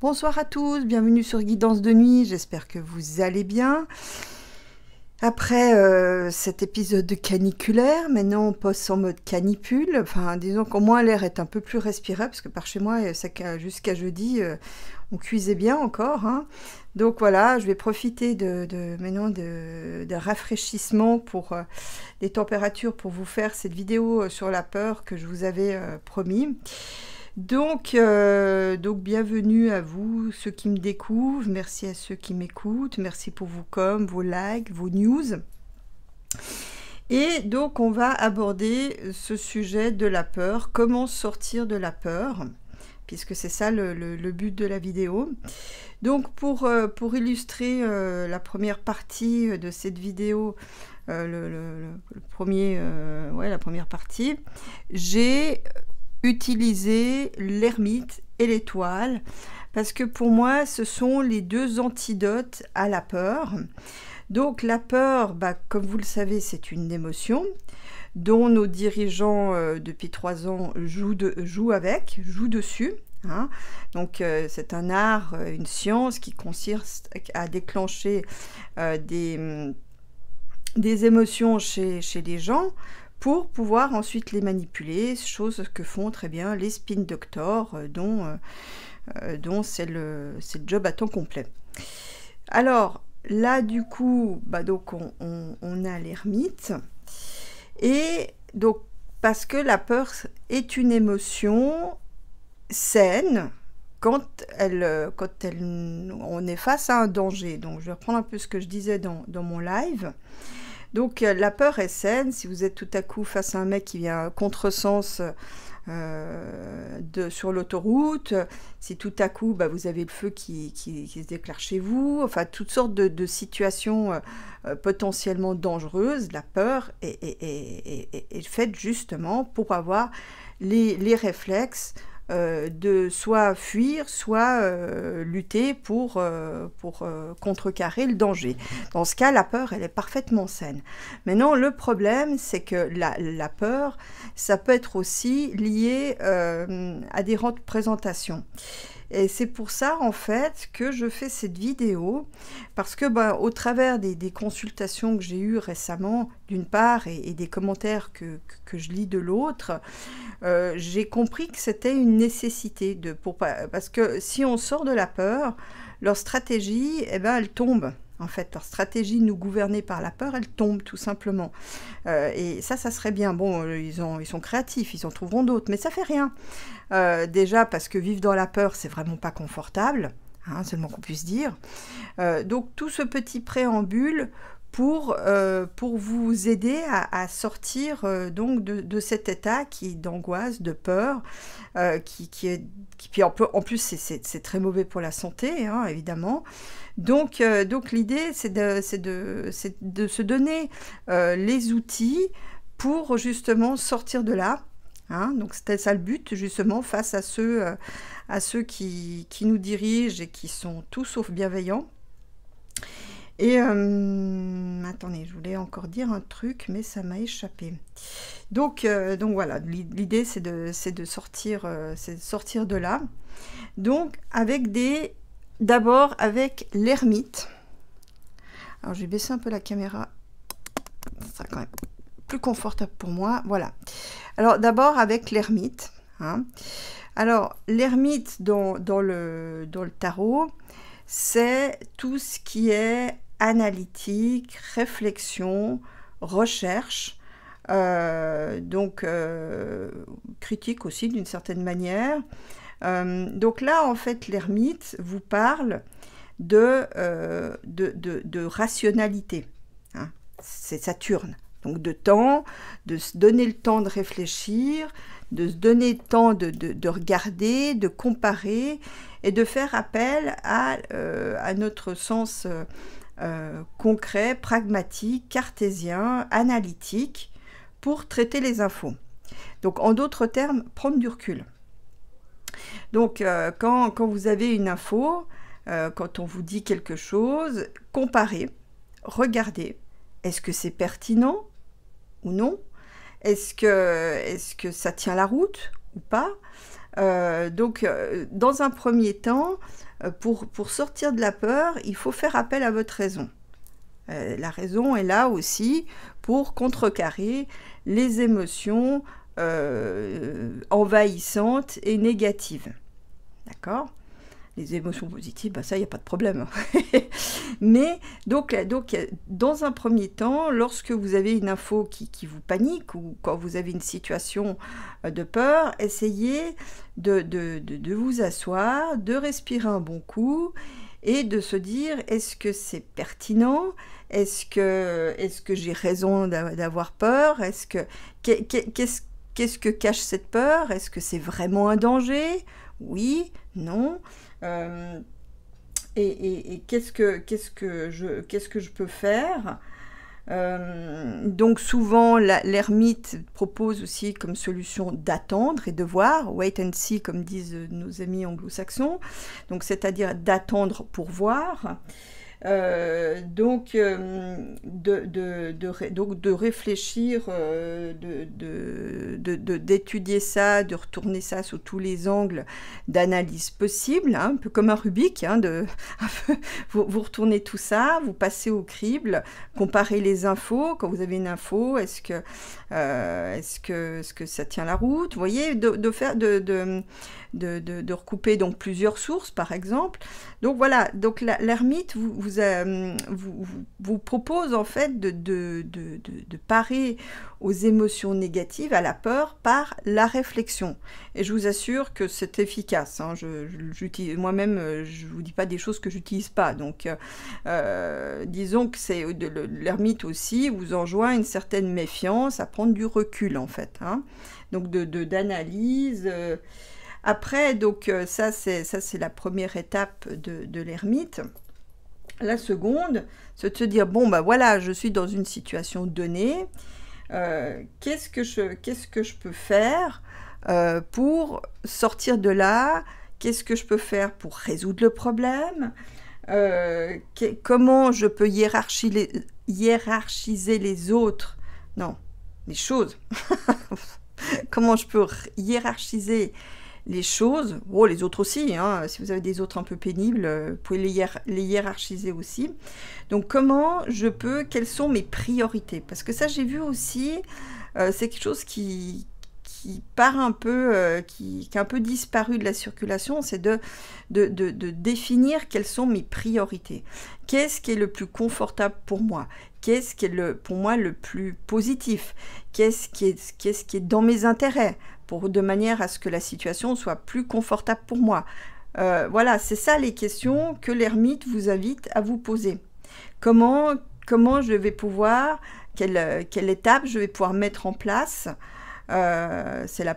Bonsoir à tous, bienvenue sur Guidance de nuit, j'espère que vous allez bien. Après cet épisode de caniculaire, maintenant on passe en mode canicule, enfin disons qu'au moins l'air est un peu plus respirable, parce que par chez moi, jusqu'à jeudi, on cuisait bien encore, hein. Donc voilà, je vais profiter maintenant de rafraîchissement pour des températures pour vous faire cette vidéo sur la peur que je vous avais promis. Donc bienvenue à vous, ceux qui me découvrent, merci à ceux qui m'écoutent, merci pour vos coms, vos likes, vos news. Et donc on va aborder ce sujet de la peur, comment sortir de la peur, puisque c'est ça le but de la vidéo. Donc pour illustrer la première partie de cette vidéo, la première partie, j'ai utiliser l'ermite et l'étoile parce que pour moi ce sont les deux antidotes à la peur. Donc la peur, comme vous le savez, c'est une émotion dont nos dirigeants depuis 3 ans jouent dessus, hein. Donc c'est un art, une science qui consiste à déclencher des émotions chez les gens pour pouvoir ensuite les manipuler, chose que font très bien les spin doctors, dont c'est le job à temps complet. Alors là du coup, donc on a l'ermite, et donc parce que la peur est une émotion saine quand on est face à un danger. Donc je vais reprendre un peu ce que je disais dans mon live. Donc la peur est saine. Si vous êtes tout à coup face à un mec qui vient à contresens sur l'autoroute, si tout à coup vous avez le feu qui se déclare chez vous, enfin toutes sortes de situations potentiellement dangereuses, la peur est faite justement pour avoir les réflexes de soit fuir, soit lutter pour contrecarrer le danger. Dans ce cas, la peur, elle est parfaitement saine. Maintenant, le problème, c'est que la peur, ça peut être aussi lié à des représentations. Et c'est pour ça, en fait, que je fais cette vidéo, parce que au travers des consultations que j'ai eues récemment, d'une part, et des commentaires que je lis de l'autre, j'ai compris que c'était une nécessité, parce que si on sort de la peur, leur stratégie, elle tombe. En fait, leur stratégie nous gouverner par la peur, elle tombe tout simplement. Et ça serait bien. Bon, ils sont créatifs, ils en trouveront d'autres, mais ça fait rien. Déjà parce que vivre dans la peur, c'est vraiment pas confortable, hein, seulement qu'on puisse dire. Donc tout ce petit préambule pour vous aider à sortir donc de cet état d'angoisse, de peur, puis en plus c'est très mauvais pour la santé, hein, évidemment. Donc l'idée c'est de se donner les outils pour justement sortir de là, hein. Donc c'était ça le but, justement, face à ceux qui nous dirigent et qui sont tout sauf bienveillants. Et attendez, je voulais encore dire un truc, mais ça m'a échappé. Donc voilà, l'idée c'est de sortir de là. Donc d'abord avec l'ermite. Alors je vais baisser un peu la caméra, ça sera quand même plus confortable pour moi. Voilà. Alors d'abord avec l'ermite, hein. Alors l'ermite dans le tarot, c'est tout ce qui est analytique, réflexion, recherche, critique aussi d'une certaine manière. Donc là, en fait, l'ermite vous parle de rationalité, hein. C'est Saturne. Donc de temps, de se donner le temps de réfléchir, de se donner le temps de regarder, de comparer et de faire appel à notre sens concret, pragmatique, cartésien, analytique pour traiter les infos. Donc en d'autres termes, prendre du recul. Donc quand vous avez une info, quand on vous dit quelque chose, comparez, regardez, est-ce que c'est pertinent ou non? Est-ce que ça tient la route ou pas? Dans un premier temps, pour sortir de la peur, il faut faire appel à votre raison. La raison est là aussi pour contrecarrer les émotions envahissantes et négatives. D'accord ? Les émotions positives, bah ça, il n'y a pas de problème. Mais donc, dans un premier temps, lorsque vous avez une info qui vous panique ou quand vous avez une situation de peur, essayez de vous asseoir, de respirer un bon coup et de se dire, est-ce que c'est pertinent? Est-ce que j'ai raison d'avoir peur? Qu'est-ce que cache cette peur? Est-ce que c'est vraiment un danger? Oui, non. Et qu'est-ce que je peux faire? Donc souvent l'ermite propose aussi comme solution d'attendre et de voir, wait and see comme disent nos amis anglo-saxons, donc c'est-à-dire d'attendre pour voir. Donc de réfléchir, d'étudier ça, de retourner ça sous tous les angles d'analyse possible, hein, un peu comme un Rubik, hein, vous retournez tout ça, vous passez au crible, comparez les infos, quand vous avez une info, est-ce que ça tient la route, vous voyez, de recouper donc plusieurs sources par exemple. Donc voilà, donc l'ermite vous propose en fait de parer aux émotions négatives, à la peur, par la réflexion. Et je vous assure que c'est efficace. Hein. Moi-même, je ne vous dis pas des choses que je n'utilise pas. Donc, disons que l'ermite aussi vous enjoint une certaine méfiance, à prendre du recul en fait. Hein. Donc d'analyse. Après, donc ça c'est la première étape de l'ermite. La seconde, c'est de se dire, bon, bah voilà, je suis dans une situation donnée, qu'est-ce que je peux faire pour sortir de là? Qu'est-ce que je peux faire pour résoudre le problème? Comment je peux hiérarchiser les autres? Non, les choses. Comment je peux hiérarchiser les choses, oh, les autres aussi, hein, si vous avez des autres un peu pénibles, vous pouvez les hiérarchiser aussi. Donc quelles sont mes priorités? Parce que ça j'ai vu aussi, c'est quelque chose qui part un peu, qui a un peu disparu de la circulation, c'est de définir quelles sont mes priorités. Qu'est-ce qui est le plus confortable pour moi? Qu'est-ce qui est pour moi le plus positif? Qu'est-ce qui est dans mes intérêts? De manière à ce que la situation soit plus confortable pour moi. Voilà, c'est ça les questions que l'ermite vous invite à vous poser. Comment je vais pouvoir, quelle étape je vais pouvoir mettre en place? C'est la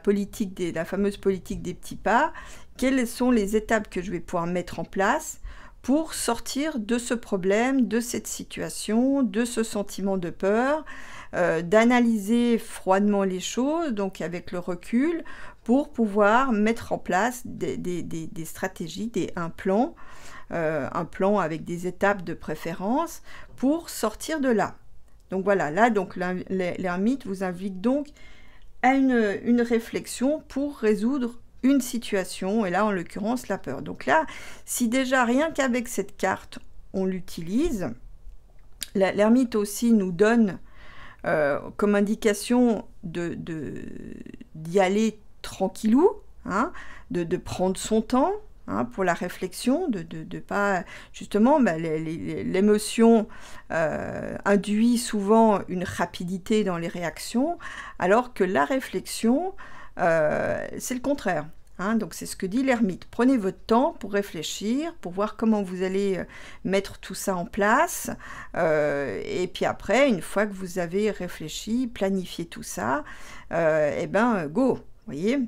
fameuse politique des petits pas. Quelles sont les étapes que je vais pouvoir mettre en place pour sortir de ce problème, de cette situation, de ce sentiment de peur, d'analyser froidement les choses, donc avec le recul, pour pouvoir mettre en place des stratégies, un plan avec des étapes de préférence pour sortir de là. Donc voilà, là donc l'ermite vous invite donc à une réflexion pour résoudre une situation, et là en l'occurrence la peur. Donc là, si déjà rien qu'avec cette carte on l'utilise, l'ermite aussi nous donne comme indication d'y aller tranquillou, hein, de prendre son temps, hein, pour la réflexion, de pas justement, bah, l'émotion induit souvent une rapidité dans les réactions, alors que la réflexion c'est le contraire. Hein, donc c'est ce que dit l'ermite. Prenez votre temps pour réfléchir, pour voir comment vous allez mettre tout ça en place. Et puis après, une fois que vous avez réfléchi, planifié tout ça, et ben go, voyez.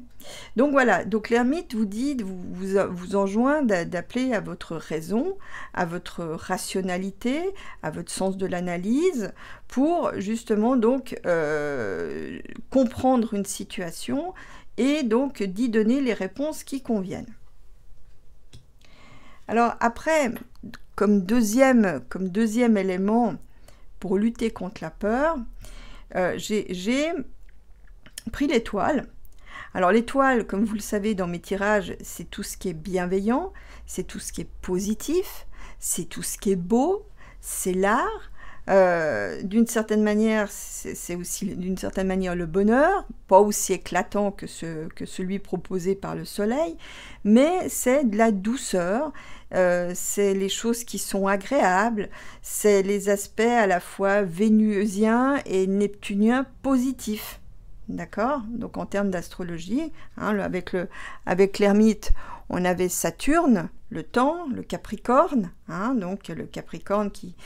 Donc voilà, donc l'ermite vous dit, vous enjoint d'appeler à votre raison, à votre rationalité, à votre sens de l'analyse, pour justement donc comprendre une situation et donc d'y donner les réponses qui conviennent. Alors après, comme deuxième élément pour lutter contre la peur, j'ai pris l'étoile. Alors l'étoile, comme vous le savez dans mes tirages, c'est tout ce qui est bienveillant, c'est tout ce qui est positif, c'est tout ce qui est beau, c'est l'art. D'une certaine manière, c'est aussi d'une certaine manière le bonheur, pas aussi éclatant que celui proposé par le soleil, mais c'est de la douceur, c'est les choses qui sont agréables, c'est les aspects à la fois vénusiens et neptuniens positifs. D'accord? Donc en termes d'astrologie, hein, avec l'ermite, on avait Saturne, le temps, le Capricorne, hein, donc le Capricorne qui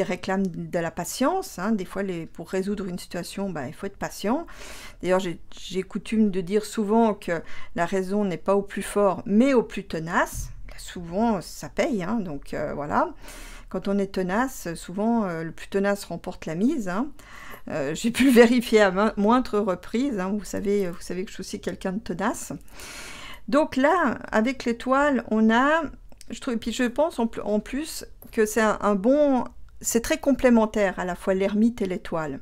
réclame de la patience. Hein, des fois, pour résoudre une situation, bah, il faut être patient. D'ailleurs, j'ai coutume de dire souvent que la raison n'est pas au plus fort, mais au plus tenace. Souvent, ça paye, hein, donc voilà. Quand on est tenace, souvent, le plus tenace remporte la mise. Hein. J'ai pu le vérifier à moindres reprises. Hein, vous savez que je suis aussi quelqu'un de tenace. Donc là, avec l'étoile, on a, et puis je pense en plus que c'est c'est très complémentaire à la fois l'ermite et l'étoile.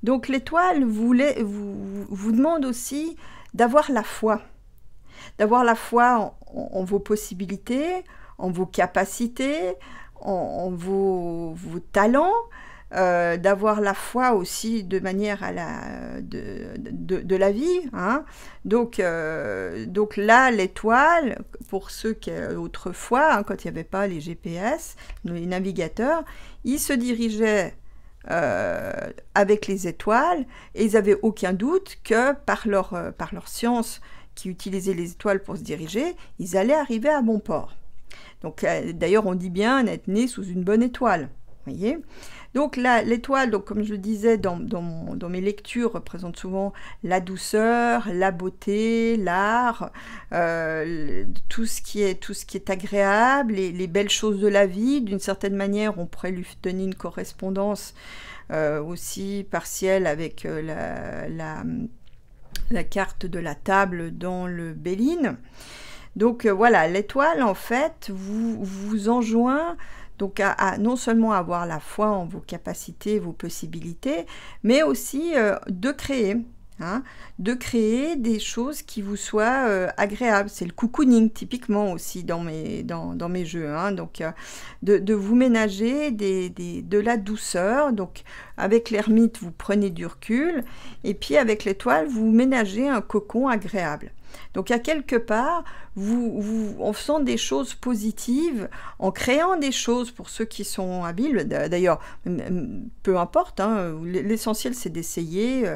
Donc l'étoile vous demande aussi d'avoir la foi en vos possibilités, en vos capacités, en vos talents, d'avoir la foi aussi de manière de la vie. Hein. Donc là, l'étoile, pour ceux qui autrefois, hein, quand il n'y avait pas les GPS, les navigateurs, ils se dirigeaient avec les étoiles et ils n'avaient aucun doute que par leur science qui utilisait les étoiles pour se diriger, ils allaient arriver à bon port. Donc d'ailleurs, on dit bien être né sous une bonne étoile. Voyez. Donc là, l'étoile, donc comme je le disais dans mes lectures, représente souvent la douceur, la beauté, l'art, tout ce qui est agréable, les belles choses de la vie. D'une certaine manière, on pourrait lui donner une correspondance aussi partielle avec la carte de la table dans le Béline. Donc voilà, l'étoile, en fait, vous enjoint donc à non seulement avoir la foi en vos capacités, vos possibilités, mais aussi de créer. Hein, de créer des choses qui vous soient agréables. C'est le cocooning typiquement aussi dans mes jeux. Hein, donc de vous ménager de la douceur. Donc avec l'ermite, vous prenez du recul. Et puis avec l'étoile, vous ménagez un cocon agréable. Donc à quelque part, en faisant des choses positives, en créant des choses pour ceux qui sont habiles, d'ailleurs, peu importe, hein, l'essentiel c'est d'essayer,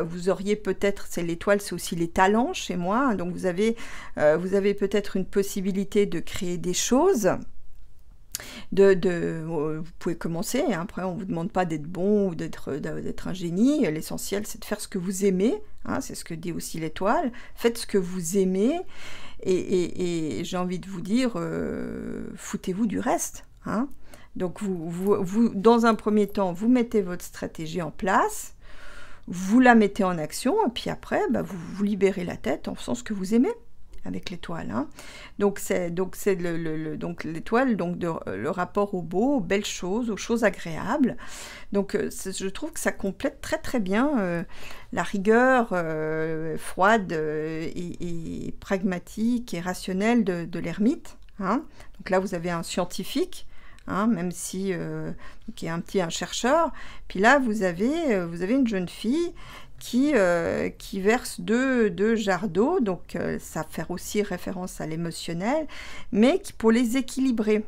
vous auriez peut-être, c'est l'étoile, c'est aussi les talents chez moi, hein, donc vous avez peut-être une possibilité de créer des choses. Vous pouvez commencer, hein, après on ne vous demande pas d'être bon ou d'être un génie, l'essentiel c'est de faire ce que vous aimez, hein, c'est ce que dit aussi l'étoile, faites ce que vous aimez, et j'ai envie de vous dire, foutez-vous du reste. Hein. Donc vous, dans un premier temps, vous mettez votre stratégie en place, vous la mettez en action, et puis après, bah, vous libérez la tête en faisant ce que vous aimez. Avec l'étoile. Hein. Donc l'étoile, donc le rapport au beau, aux belles choses, aux choses agréables. Donc je trouve que ça complète très très bien la rigueur froide et pragmatique et rationnelle de l'ermite. Hein. Donc là, vous avez un scientifique, hein, même si qui est un chercheur. Puis là, vous avez une jeune fille qui verse deux jarres d'eau, donc ça fait aussi référence à l'émotionnel, mais pour les équilibrer. Vous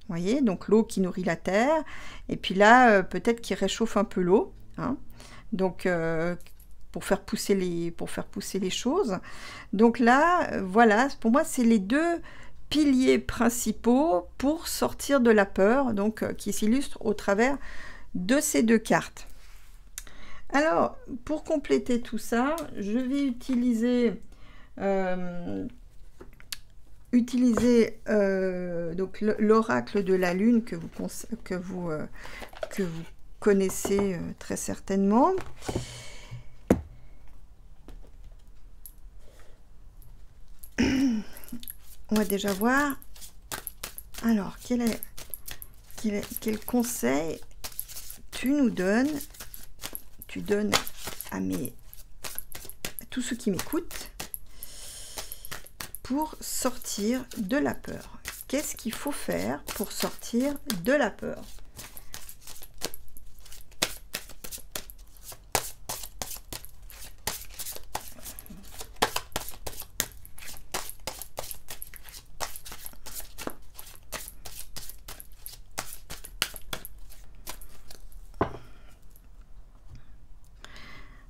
voyez, donc l'eau qui nourrit la terre, et puis là, peut-être qui réchauffe un peu l'eau, hein, donc pour faire pousser les choses. Donc là, voilà, pour moi, c'est les deux piliers principaux pour sortir de la peur, donc qui s'illustrent au travers de ces deux cartes. Alors, pour compléter tout ça, je vais utiliser donc l'oracle de la lune que vous connaissez très certainement. On va déjà voir. Alors, quel conseil tu nous donnes? Tu donnes à tous ceux qui m'écoutent pour sortir de la peur? Qu'est-ce qu'il faut faire pour sortir de la peur?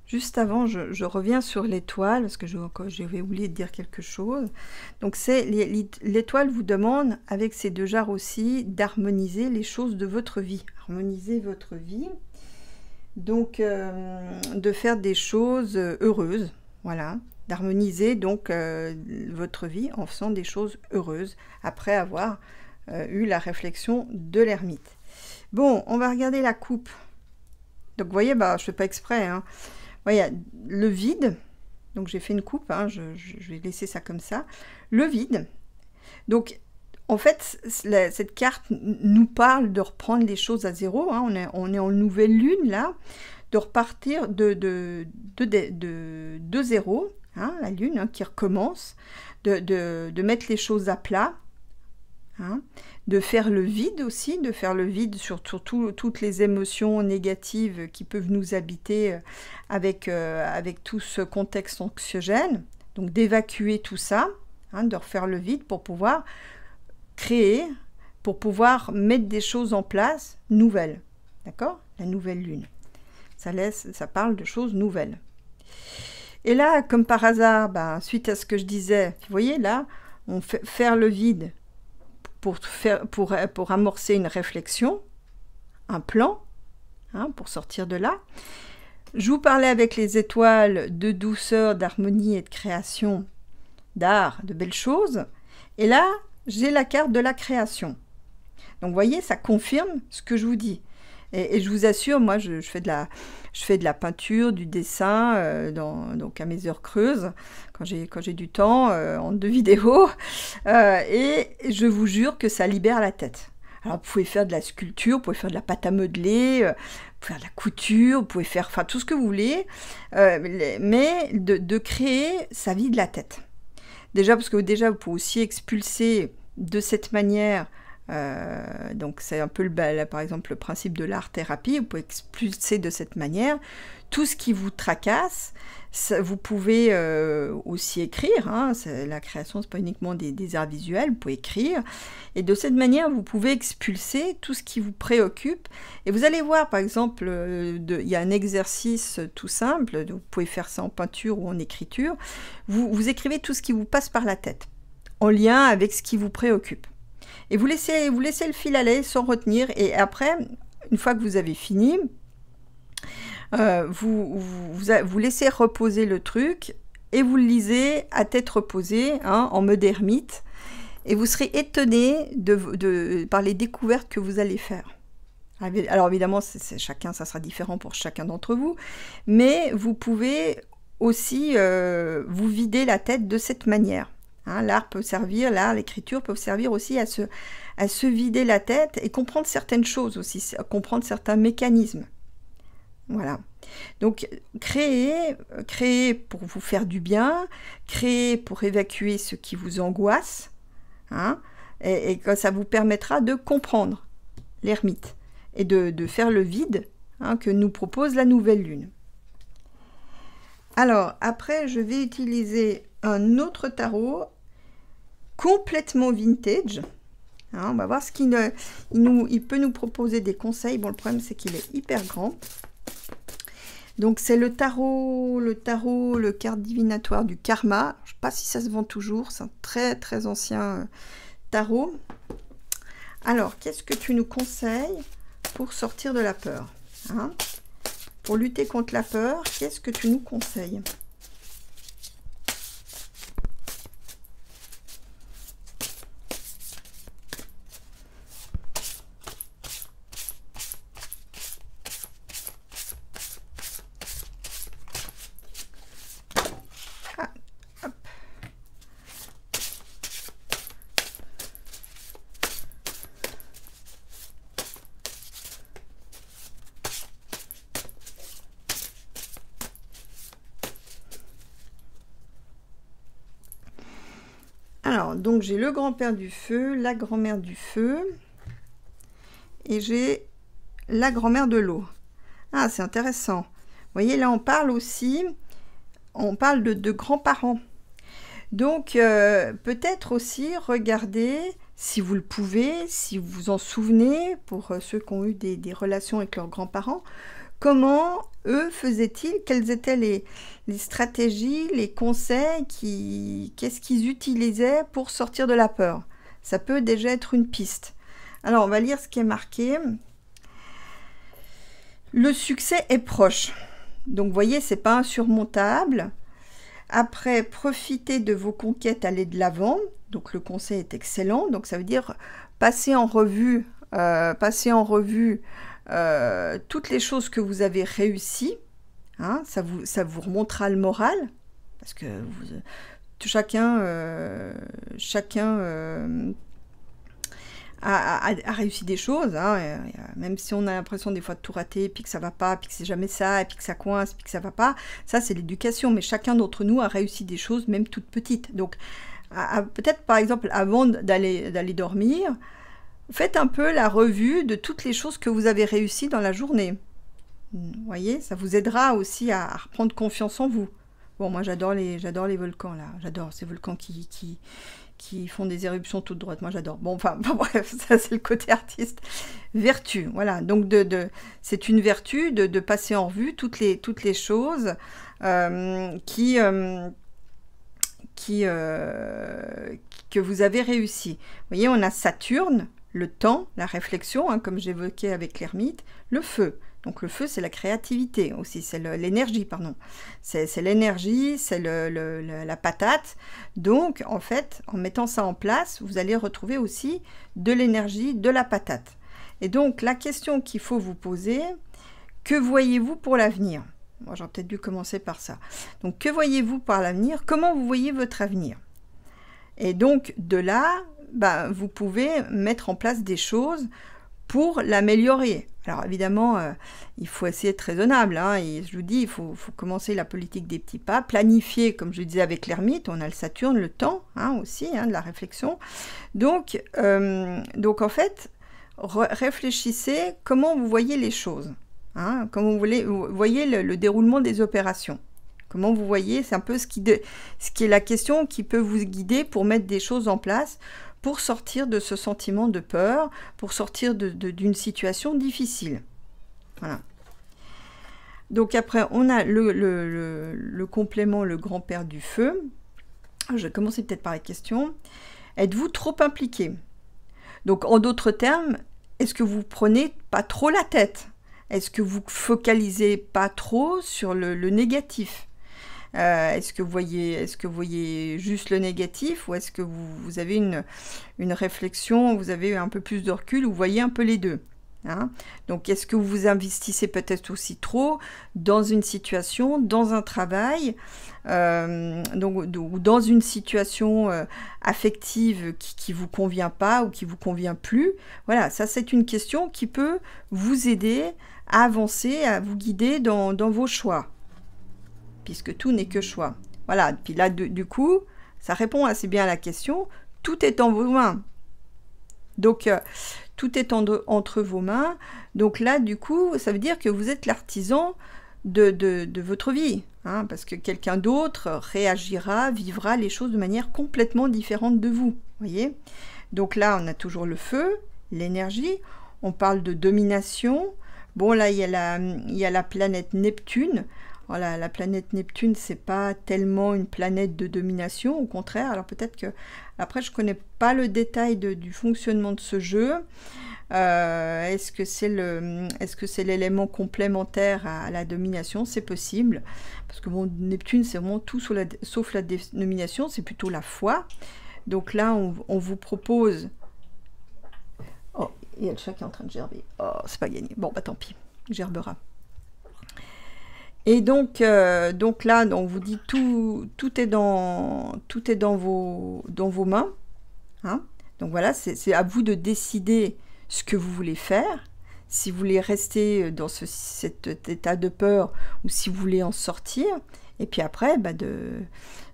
Juste avant, je reviens sur l'étoile, parce que j'avais oublié de dire quelque chose. Donc, l'étoile vous demande, avec ces deux jarres aussi, d'harmoniser les choses de votre vie. Harmoniser votre vie. Donc, de faire des choses heureuses. Voilà. D'harmoniser donc votre vie en faisant des choses heureuses, après avoir eu la réflexion de l'ermite. Bon, on va regarder la coupe. Donc, vous voyez, bah, je ne fais pas exprès, hein. Voilà, le vide, donc j'ai fait une coupe, hein, je vais laisser ça comme ça. Le vide, donc en fait, cette carte nous parle de reprendre les choses à zéro, hein, on est en nouvelle lune là, de repartir de zéro, hein, la lune hein, qui recommence, de mettre les choses à plat, hein, de faire le vide aussi, de faire le vide sur toutes les émotions négatives qui peuvent nous habiter avec tout ce contexte anxiogène, donc d'évacuer tout ça, hein, de refaire le vide pour pouvoir créer, pour pouvoir mettre des choses en place nouvelles, d'accord? La nouvelle lune, ça parle de choses nouvelles. Et là, comme par hasard, ben, suite à ce que je disais, vous voyez là, on fait faire le vide, pour amorcer une réflexion, un plan, hein, pour sortir de là. Je vous parlais avec les étoiles de douceur, d'harmonie et de création, d'art, de belles choses. Et là, j'ai la carte de la création. Donc, vous voyez, ça confirme ce que je vous dis. Et je vous assure, moi, je fais de la peinture, du dessin, donc à mes heures creuses, quand j'ai du temps, en 2 vidéos, et je vous jure que ça libère la tête. Alors, vous pouvez faire de la sculpture, vous pouvez faire de la pâte à modeler, vous pouvez faire de la couture, vous pouvez faire tout ce que vous voulez, mais de créer, ça vide la tête. Déjà, parce que déjà, vous pouvez aussi expulser de cette manière. Donc c'est un peu par exemple le principe de l'art-thérapie, vous pouvez expulser de cette manière tout ce qui vous tracasse. Vous pouvez aussi écrire, hein, la création c'est pas uniquement des arts visuels, vous pouvez écrire, et de cette manière vous pouvez expulser tout ce qui vous préoccupe, et vous allez voir par exemple, il y a un exercice tout simple, vous pouvez faire ça en peinture ou en écriture, vous écrivez tout ce qui vous passe par la tête, en lien avec ce qui vous préoccupe. Et vous laissez le fil aller sans retenir. Et après, une fois que vous avez fini, vous laissez reposer le truc et vous le lisez à tête reposée, hein, en mode ermite. Et vous serez étonné par les découvertes que vous allez faire. Alors évidemment, ça sera différent pour chacun d'entre vous. Mais vous pouvez aussi vous vider la tête de cette manière. Hein, l'art peut servir, l'écriture peut servir aussi à se vider la tête et comprendre certaines choses aussi, comprendre certains mécanismes. Voilà. Donc, créer pour vous faire du bien, créer pour évacuer ce qui vous angoisse, hein, et ça vous permettra de comprendre l'ermite et de faire le vide, hein, que nous propose la nouvelle lune. Alors, après, je vais utiliser un autre tarot complètement vintage. Hein, on va voir ce qu'il peut nous proposer des conseils. Bon, le problème, c'est qu'il est hyper grand. Donc, c'est le carte divinatoire du karma. Je ne sais pas si ça se vend toujours. C'est un très, très ancien tarot. Alors, qu'est-ce que tu nous conseilles pour sortir de la peur, hein? Pour lutter contre la peur, qu'est-ce que tu nous conseilles? Alors, donc j'ai le grand-père du feu, la grand-mère du feu, et j'ai la grand-mère de l'eau. Ah, c'est intéressant. Vous voyez, là, on parle aussi, on parle de grands-parents. Donc, peut-être aussi regarder, si vous le pouvez, si vous vous en souvenez, pour ceux qui ont eu des relations avec leurs grands-parents, comment eux faisaient-ils, quelles étaient les stratégies, les conseils, qu'est-ce qu'ils utilisaient pour sortir de la peur. Ça peut déjà être une piste. Alors, on va lire ce qui est marqué. Le succès est proche. Donc, vous voyez, c'est pas insurmontable. Après, profitez de vos conquêtes, allez de l'avant. Donc, le conseil est excellent. Donc, ça veut dire passer en revue toutes les choses que vous avez réussies. Hein, ça vous remontera le moral. Parce que chacun a réussi des choses, hein, même si on a l'impression des fois de tout rater, puis que ça va pas, puis que c'est jamais ça, et puis que ça coince, puis que ça va pas, ça c'est l'éducation, mais chacun d'entre nous a réussi des choses, même toutes petites. Donc peut-être par exemple avant d'aller dormir, faites un peu la revue de toutes les choses que vous avez réussies dans la journée. Vous voyez, ça vous aidera aussi à reprendre confiance en vous. Bon, moi j'adore les volcans là, j'adore ces volcans qui font des éruptions toutes droites, moi j'adore. Bon, enfin, bref, ça c'est le côté artiste. Vertu, voilà, donc c'est une vertu de passer en revue toutes les choses que vous avez réussi. Vous voyez, on a Saturne, le temps, la réflexion, hein, comme j'évoquais avec l'ermite, le feu. Donc le feu, c'est la créativité aussi, c'est l'énergie, pardon. C'est l'énergie, c'est la patate. Donc, en fait, en mettant ça en place, vous allez retrouver aussi de l'énergie, de la patate. Et donc, la question qu'il faut vous poser, que voyez-vous pour l'avenir? Moi, j'aurais peut-être dû commencer par ça. Donc, que voyez-vous par l'avenir? Comment vous voyez votre avenir? Et donc, de là, bah, vous pouvez mettre en place des choses pour l'améliorer. Alors évidemment, il faut essayer d'être raisonnable, hein, et je vous dis, il faut commencer la politique des petits pas, planifier, comme je disais avec l'ermite, on a le Saturne, le temps, hein, aussi, hein, de la réflexion. Donc en fait, réfléchissez comment vous voyez les choses, hein, comment vous voyez le déroulement des opérations. Comment vous voyez, c'est un peu ce qui est la question qui peut vous guider pour mettre des choses en place, pour sortir de ce sentiment de peur, pour sortir d'une situation difficile. Voilà. Donc après, on a le complément, le grand-père du feu. Je vais commencer peut-être par la question. Êtes-vous trop impliqué? Donc en d'autres termes, est-ce que vous prenez pas trop la tête? Est-ce que vous focalisez pas trop sur le négatif? Est-ce que vous voyez juste le négatif, ou est-ce que vous avez une réflexion, vous avez un peu plus de recul, ou vous voyez un peu les deux, hein? Donc, est-ce que vous vous investissez peut-être aussi trop dans une situation, dans un travail, ou dans une situation affective qui vous convient pas ou qui vous convient plus? Voilà, ça c'est une question qui peut vous aider à avancer, à vous guider dans vos choix, puisque tout n'est que choix. Voilà, puis là, du coup, ça répond assez bien à la question, tout est en vos mains. Donc, tout est entre vos mains. Donc là, du coup, ça veut dire que vous êtes l'artisan de votre vie, hein, parce que quelqu'un d'autre réagira, vivra les choses de manière complètement différente de vous, voyez. Donc là, on a toujours le feu, l'énergie, on parle de domination. Bon, là, il y a la planète Neptune. Voilà, la planète Neptune, c'est pas tellement une planète de domination, au contraire. Alors peut-être que, après, je connais pas le détail du fonctionnement de ce jeu. Est-ce que c'est l'élément complémentaire à la domination? C'est possible, parce que bon, Neptune, c'est vraiment tout sauf la domination, c'est plutôt la foi. Donc là, on vous propose... Oh, il y a le chat qui est en train de gerber. Oh, c'est pas gagné. Bon, bah tant pis, gerbera. Et donc là, on vous dit tout est dans vos mains, hein. Donc voilà, c'est à vous de décider ce que vous voulez faire, si vous voulez rester dans cet état de peur ou si vous voulez en sortir, et puis après, bah, de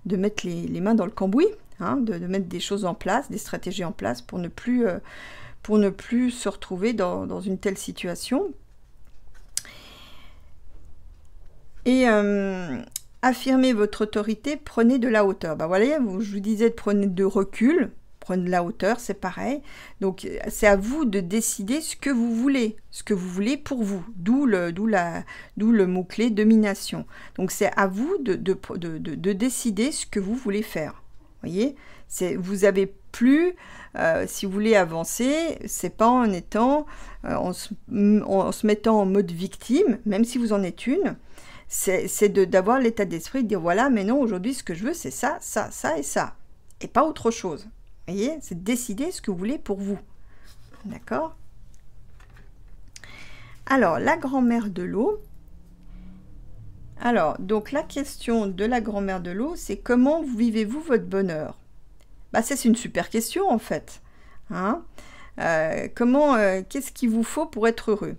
mettre les mains dans le cambouis, hein, de mettre des choses en place, des stratégies en place pour ne plus se retrouver dans une telle situation. Et affirmez votre autorité, prenez de la hauteur. Ben voilà, je vous disais de prendre de recul, prendre de la hauteur, c'est pareil. Donc c'est à vous de décider ce que vous voulez pour vous. D'où le mot-clé domination. Donc c'est à vous de décider ce que vous voulez faire. Voyez, vous avez plus, si vous voulez avancer, c'est pas en étant, en se mettant en mode victime, même si vous en êtes une. C'est d'avoir l'état d'esprit de dire voilà, mais non, aujourd'hui ce que je veux c'est ça, ça, ça et ça, et pas autre chose. Vous voyez, c'est de décider ce que vous voulez pour vous. D'accord? Alors, la grand-mère de l'eau. Alors, donc la question de la grand-mère de l'eau, c'est comment vivez-vous votre bonheur? Bah, c'est une super question en fait. Hein? Qu'est-ce qu'il vous faut pour être heureux?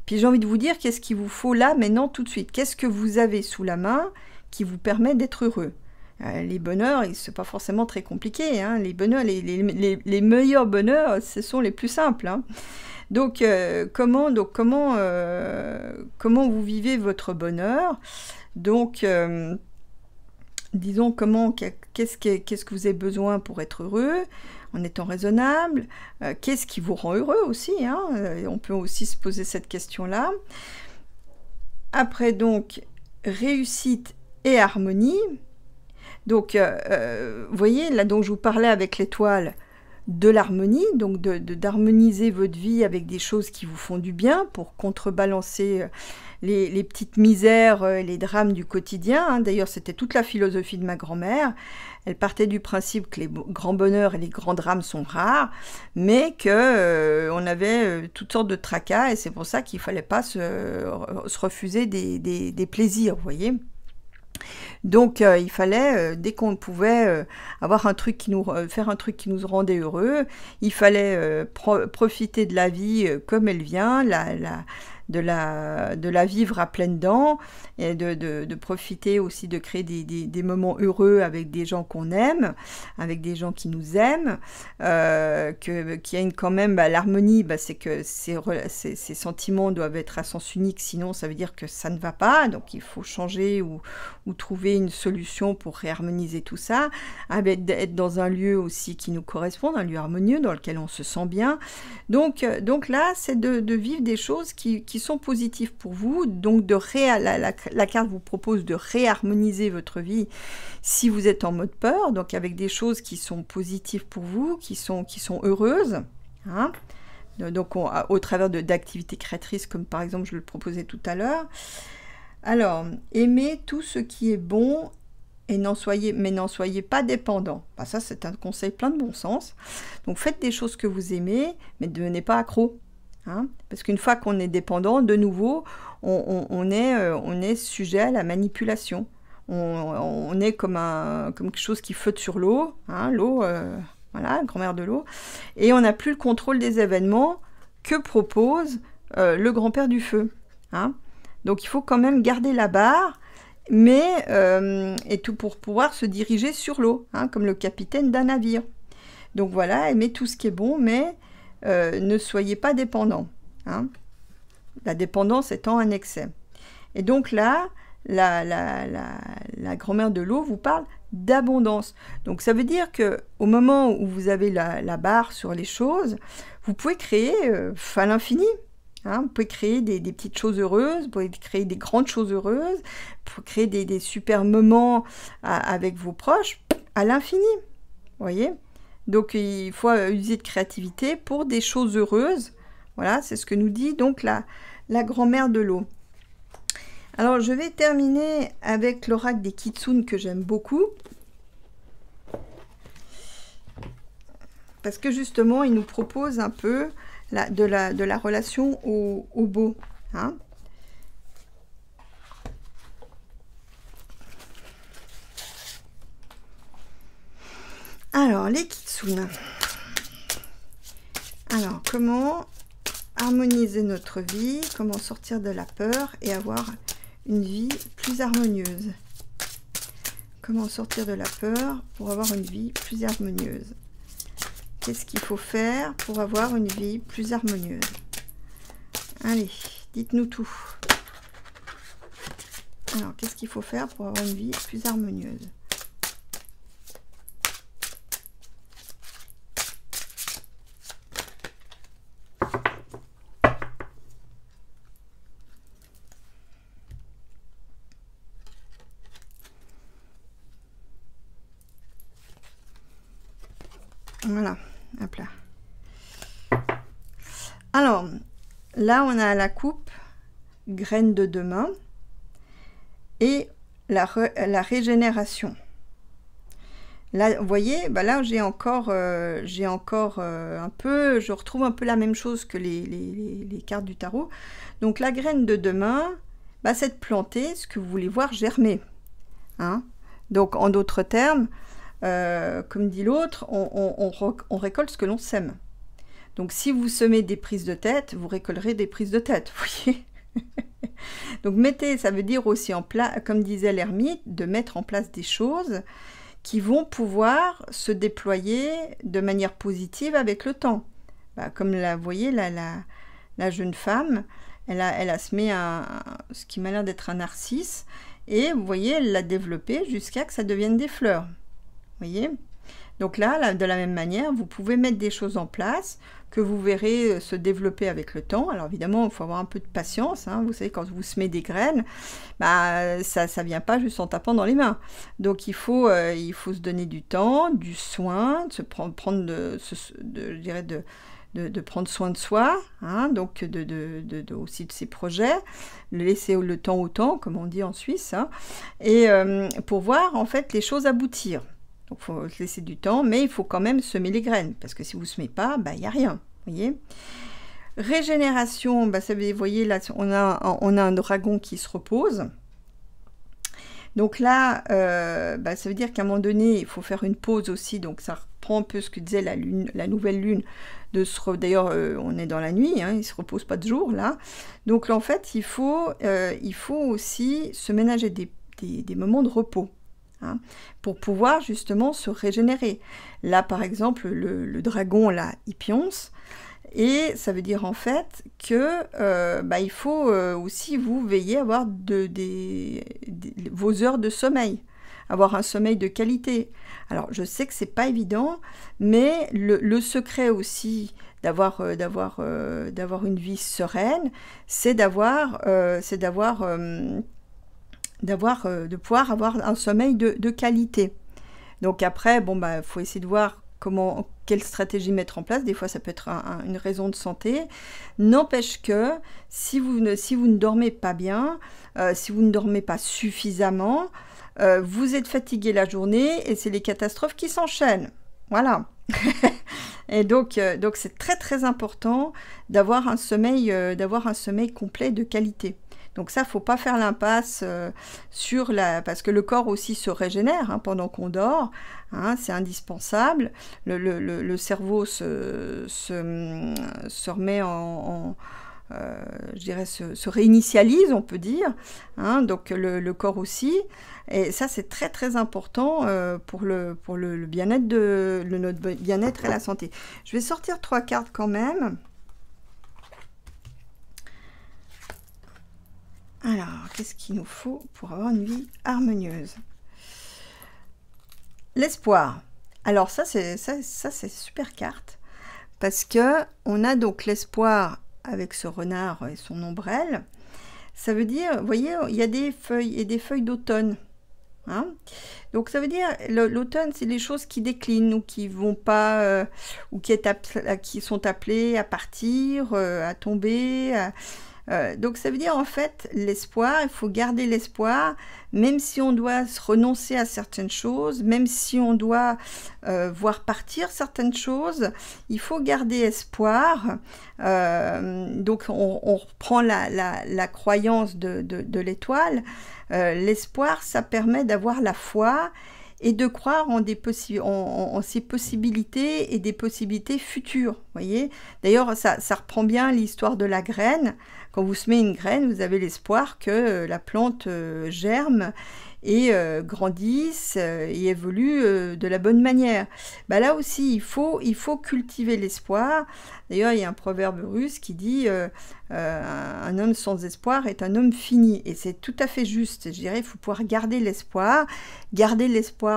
Puis j'ai envie de vous dire, qu'est-ce qu'il vous faut là, maintenant, tout de suite? Qu'est-ce que vous avez sous la main qui vous permet d'être heureux? Les bonheurs, c'est pas forcément très compliqué. Hein? Les bonheurs, les meilleurs bonheurs, ce sont les plus simples. Hein? Donc, comment vous vivez votre bonheur? Donc, disons, qu'est-ce que vous avez besoin pour être heureux, en étant raisonnable? Qu'est-ce qui vous rend heureux aussi, hein? On peut aussi se poser cette question-là. Après, donc, réussite et harmonie. Donc, vous voyez, là, dont je vous parlais avec l'étoile, de l'harmonie, donc d'harmoniser votre vie avec des choses qui vous font du bien pour contrebalancer les petites misères, les drames du quotidien. Hein. D'ailleurs, c'était toute la philosophie de ma grand-mère. Elle partait du principe que les grands bonheurs et les grands drames sont rares, mais que on avait toutes sortes de tracas, et c'est pour ça qu'il ne fallait pas se refuser des plaisirs, vous voyez. Donc il fallait, dès qu'on pouvait avoir un truc faire un truc qui nous rendait heureux, il fallait profiter de la vie comme elle vient, de la vivre à pleines dents, et de profiter aussi de créer des moments heureux avec des gens qu'on aime, avec des gens qui nous aiment, qu'il y a quand même l'harmonie, c'est que ces sentiments doivent être à sens unique, sinon ça veut dire que ça ne va pas, donc il faut changer ou trouver une solution pour réharmoniser tout ça, être dans un lieu aussi qui nous correspond, un lieu harmonieux dans lequel on se sent bien. Donc là, c'est de vivre des choses qui sont positives pour vous. Donc la carte vous propose de réharmoniser votre vie si vous êtes en mode peur, donc avec des choses qui sont positives pour vous, qui sont heureuses. Hein? Donc au travers d'activités créatrices, comme par exemple je le proposais tout à l'heure. Alors, aimez tout ce qui est bon et n'en soyez pas dépendant. Bah, ça, c'est un conseil plein de bon sens. Donc, faites des choses que vous aimez, mais ne devenez pas accro. Hein, parce qu'une fois qu'on est dépendant, de nouveau, on est sujet à la manipulation. On est comme quelque chose qui flotte sur l'eau. Hein, l'eau, voilà, grand-mère de l'eau. Et on n'a plus le contrôle des événements que propose le grand-père du feu. Hein. Donc il faut quand même garder la barre, mais et tout pour pouvoir se diriger sur l'eau, hein, comme le capitaine d'un navire. Donc voilà, aimez tout ce qui est bon, mais ne soyez pas dépendant. Hein. La dépendance étant un excès. Et donc là, la grand-mère de l'eau vous parle d'abondance. Donc ça veut dire que au moment où vous avez la barre sur les choses, vous pouvez créer à l'infini. Hein, vous pouvez créer des petites choses heureuses, vous pouvez créer des grandes choses heureuses, vous pouvez créer des super moments avec vos proches à l'infini. Vous voyez? Donc il faut user de créativité pour des choses heureuses. Voilà, c'est ce que nous dit donc la grand-mère de l'eau. Alors je vais terminer avec l'oracle des Kitsune que j'aime beaucoup. Parce que justement, il nous propose un peu de la relation au beau. Hein. Alors, les Kitsune. Alors, comment harmoniser notre vie, comment sortir de la peur et avoir une vie plus harmonieuse. comment sortir de la peur pour avoir une vie plus harmonieuse? Qu'est-ce qu'il faut faire pour avoir une vie plus harmonieuse? Allez, dites-nous tout. Alors, qu'est-ce qu'il faut faire pour avoir une vie plus harmonieuse? Voilà, hop là. Alors, là, on a la coupe, graine de demain, et la régénération. Là, vous voyez, bah là, j'ai encore un peu, je retrouve un peu la même chose que les cartes du tarot. Donc, la graine de demain, bah, c'est de planter ce que vous voulez voir germer. Hein? Donc, en d'autres termes, comme dit l'autre, on récolte ce que l'on sème. Donc, si vous semez des prises de tête, vous récolterez des prises de tête, vous voyez. Donc, mettez, ça veut dire aussi en place, comme disait l'ermite, de mettre en place des choses qui vont pouvoir se déployer de manière positive avec le temps. Bah, comme vous voyez, la jeune femme, elle a semé ce qui m'a l'air d'être un narcisse, et vous voyez, elle l'a développé jusqu'à que ça devienne des fleurs. Voyez, donc là, de la même manière, vous pouvez mettre des choses en place que vous verrez se développer avec le temps. Alors évidemment, il faut avoir un peu de patience. Hein. Vous savez, quand vous semez des graines, bah, ça ne vient pas juste en tapant dans les mains. Donc il faut se donner du temps, du soin, de prendre soin de soi, hein, donc aussi de ses projets, laisser le temps au temps, comme on dit en Suisse, hein, et pour voir en fait les choses aboutir. Donc, il faut se laisser du temps, mais il faut quand même semer les graines, parce que si vous ne semez pas, bah, il n'y a rien, voyez. Régénération, bah, ça, vous voyez, là, on a un dragon qui se repose. Donc là, bah, ça veut dire qu'à un moment donné, il faut faire une pause aussi, donc ça reprend un peu ce que disait la nouvelle lune, d'ailleurs, on est dans la nuit, hein, il ne se repose pas de jour, là. Donc, là, en fait, il faut aussi se ménager des moments de repos. Hein, pour pouvoir justement se régénérer. Là, par exemple, le dragon, là, il pionce, et ça veut dire en fait que bah, il faut aussi vous veiller à avoir vos heures de sommeil, avoir un sommeil de qualité. Alors, je sais que c'est pas évident, mais le secret aussi d'avoir une vie sereine, c'est de pouvoir avoir un sommeil de qualité. Donc après, bon, bah, faut essayer de voir quelle stratégie mettre en place. Des fois, ça peut être une raison de santé. N'empêche que si vous ne dormez pas bien, si vous ne dormez pas suffisamment, vous êtes fatigué la journée et c'est les catastrophes qui s'enchaînent. Voilà. Et donc c'est très très important d'avoir un sommeil complet de qualité. Donc ça, faut pas faire l'impasse parce que le corps aussi se régénère hein, pendant qu'on dort. Hein, c'est indispensable. Le cerveau se remet je dirais, se réinitialise, on peut dire. Hein, donc le corps aussi. Et ça, c'est très très important pour le bien-être notre bien-être et la santé. Je vais sortir 3 cartes quand même. Alors, qu'est-ce qu'il nous faut pour avoir une vie harmonieuse? L'espoir. Alors ça c'est super carte parce que on a donc l'espoir avec ce renard et son ombrelle. Ça veut dire, vous voyez, il y a des feuilles et des feuilles d'automne. Hein, donc ça veut dire l'automne, c'est les choses qui déclinent ou qui vont pas ou qui sont appelées à partir, à tomber. Donc ça veut dire en fait l'espoir, il faut garder l'espoir, même si on doit renoncer à certaines choses, même si on doit voir partir certaines choses, il faut garder espoir. Donc on reprend la croyance de l'étoile. L'espoir, ça permet d'avoir la foi et de croire en ses possibilités et des possibilités futures. Vous voyez? D'ailleurs, ça reprend bien l'histoire de la graine. Quand vous semez une graine, vous avez l'espoir que la plante germe et grandisse et évolue de la bonne manière. Bah, là aussi, il faut cultiver l'espoir. D'ailleurs, il y a un proverbe russe qui dit un homme sans espoir est un homme fini. Et c'est tout à fait juste. Je dirais, il faut pouvoir garder l'espoir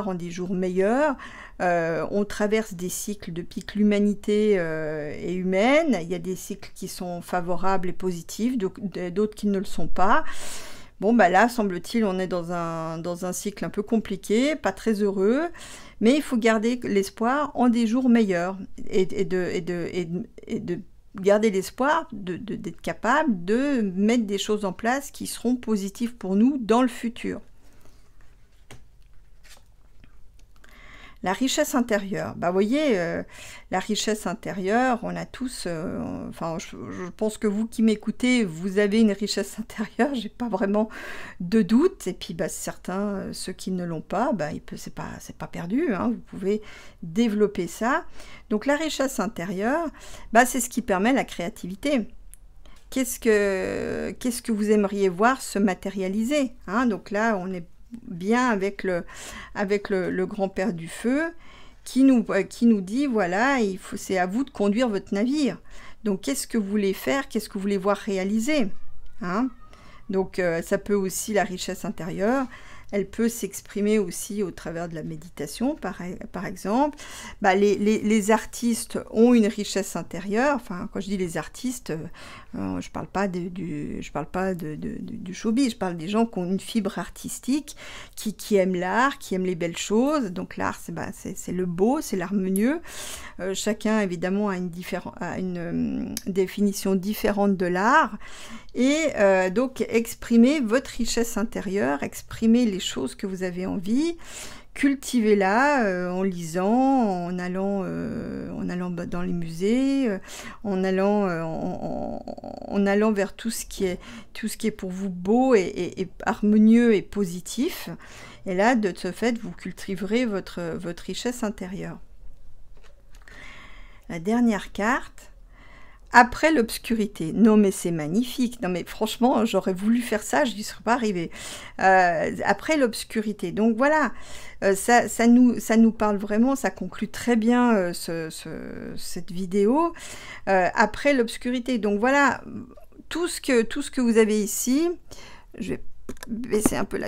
en des jours meilleurs. On traverse des cycles depuis que l'humanité est humaine. Il y a des cycles qui sont favorables et positifs, d'autres qui ne le sont pas. Bon, bah là, semble-t-il, on est dans un cycle un peu compliqué, pas très heureux, mais il faut garder l'espoir en des jours meilleurs et de garder l'espoir d'être capable de mettre des choses en place qui seront positives pour nous dans le futur. La richesse intérieure, bah, vous voyez, la richesse intérieure, on a tous, enfin, je pense que vous qui m'écoutez, vous avez une richesse intérieure, j'ai pas vraiment de doute, et puis bah, certains, ceux qui ne l'ont pas, bah, c'est pas perdu, hein, vous pouvez développer ça. Donc la richesse intérieure, bah, c'est ce qui permet la créativité. Qu'est-ce que vous aimeriez voir se matérialiser, hein? Donc là, on est bien avec le grand-père du feu qui nous dit, voilà, c'est à vous de conduire votre navire. Donc, qu'est-ce que vous voulez faire? Qu'est-ce que vous voulez voir réaliser, hein? Donc, ça peut aussi, la richesse intérieure, elle peut s'exprimer aussi au travers de la méditation, par exemple. Bah, les artistes ont une richesse intérieure. Enfin, quand je dis les artistes, je parle pas du showbiz, je parle des gens qui ont une fibre artistique, qui aiment l'art, qui aiment les belles choses. Donc l'art, c'est le beau, c'est l'harmonieux. Chacun, évidemment, a une définition différente de l'art. Et donc, exprimez votre richesse intérieure, exprimez les choses que vous avez envie, cultivez-la en lisant, en allant dans les musées, en allant vers tout ce qui est pour vous beau et harmonieux et positif. Et là, de ce fait, vous cultiverez votre richesse intérieure. La dernière carte. Après l'obscurité. Non, mais c'est magnifique. Non, mais franchement, j'aurais voulu faire ça, je n'y serais pas arrivée. Après l'obscurité. Donc voilà, ça nous parle vraiment, ça conclut très bien cette vidéo. Après l'obscurité. Donc voilà, tout ce que vous avez ici, je vais baisser un peu